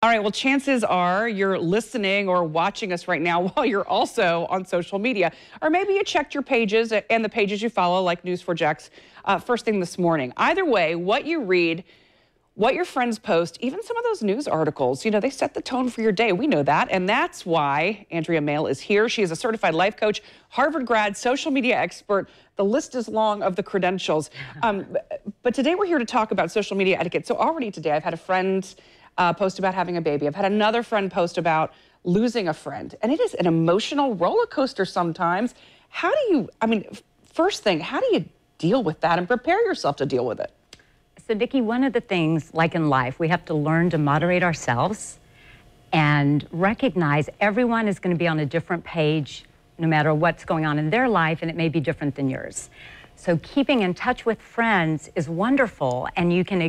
All right, well, chances are you're listening or watching us right now while you're also on social media. Or maybe you checked your pages and the pages you follow, like News4Jax, first thing this morning. Either way, what you read, what your friends post, even some of those news articles, you know, they set the tone for your day. We know that. And that's why Andrea Mail is here. She is a certified life coach, Harvard grad, social media expert. The list is long of the credentials. But today we're here to talk about social media etiquette. So already today I've had a friend post about having a baby. I've had another friend post about losing a friend. And it is an emotional roller coaster sometimes. How do you, I mean, first thing, how do you deal with that and prepare yourself to deal with it? So, Nikki, one of the things, like in life, we have to learn to moderate ourselves and recognize everyone is going to be on a different page no matter what's going on in their life, and it may be different than yours. So keeping in touch with friends is wonderful, and you can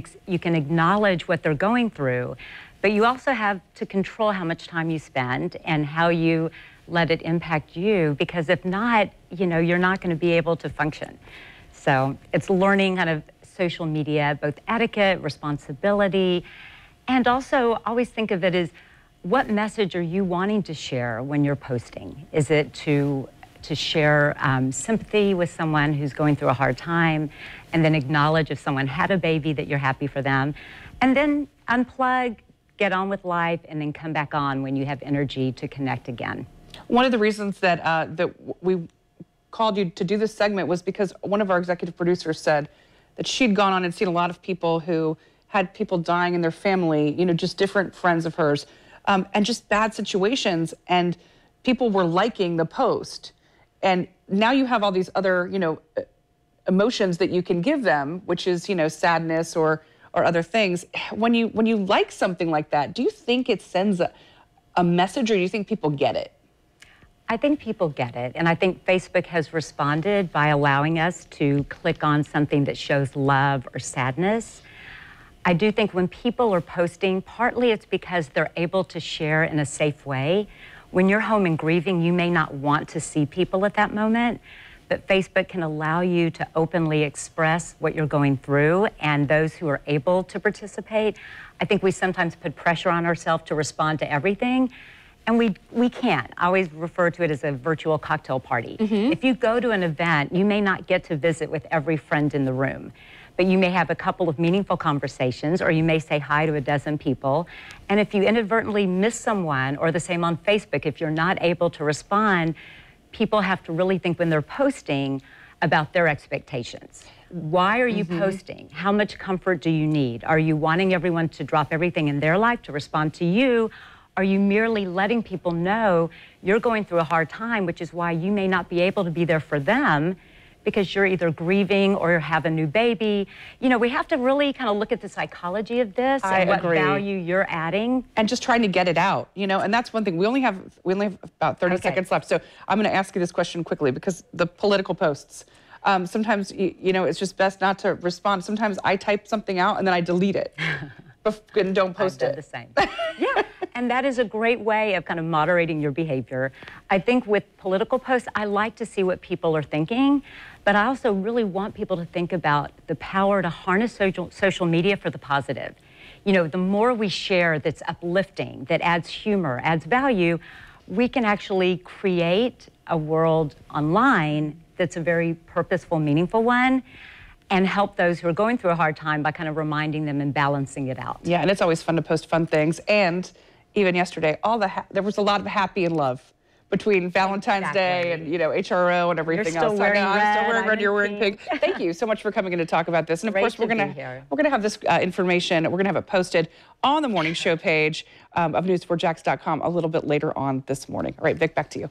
acknowledge what they're going through, but you also have to control how much time you spend and how you let it impact you, because if not, you know, you're not going to be able to function. So it's learning kind of social media, both etiquette, responsibility, and also always think of it as, what message are you wanting to share when you're posting? Is it to share sympathy with someone who's going through a hard time, and then acknowledge if someone had a baby that you're happy for them, and then unplug, get on with life, and then come back on when you have energy to connect again? One of the reasons that, that we called you to do this segment was because one of our executive producers said that she'd gone on and seen a lot of people who had people dying in their family, you know, just different friends of hers, and just bad situations, and people were liking the post. And now you have all these other, you know, emotions that you can give them, which is, you know, sadness or other things. When you like something like that, do you think it sends a message, or do you think people get it? I think people get it, and I think Facebook has responded by allowing us to click on something that shows love or sadness. I do think when people are posting, partly it's because they're able to share in a safe way. When you're home and grieving, you may not want to see people at that moment, but Facebook can allow you to openly express what you're going through, and those who are able to participate. I think we sometimes put pressure on ourselves to respond to everything, and we can't. I always refer to it as a virtual cocktail party. If you go to an event, you may not get to visit with every friend in the room, but you may have a couple of meaningful conversations, or you may say hi to a dozen people. And if you inadvertently miss someone, or the same on Facebook, if you're not able to respond, people have to really think when they're posting about their expectations. Why are you posting? How much comfort do you need? Are you wanting everyone to drop everything in their life to respond to you? Are you merely letting people know you're going through a hard time, which is why you may not be able to be there for them, because you're either grieving or have a new baby? You know, we have to really kind of look at the psychology of this and what value you're adding. And just trying to get it out, you know, and that's one thing. We only have about 30 seconds left. So I'm going to ask you this question quickly, because the political posts, sometimes, you know, it's just best not to respond. Sometimes I type something out and then I delete it and don't post it. I've done the same. Yeah. And that is a great way of kind of moderating your behavior. I think with political posts, I like to see what people are thinking, but I also really want people to think about the power to harness social media for the positive. You know, the more we share that's uplifting, that adds humor, adds value, we can actually create a world online that's a very purposeful, meaningful one, and help those who are going through a hard time by kind of reminding them and balancing it out. Yeah, and it's always fun to post fun things. And even yesterday, there was a lot of happy and love between Valentine's Day and, you know, HRO and everything else. I'm still wearing red, you're wearing pink. Thank you so much for coming in to talk about this. And of course, we're gonna have this information. We're gonna have it posted on the morning show page of News4Jax.com a little bit later on this morning. All right, Vic, back to you.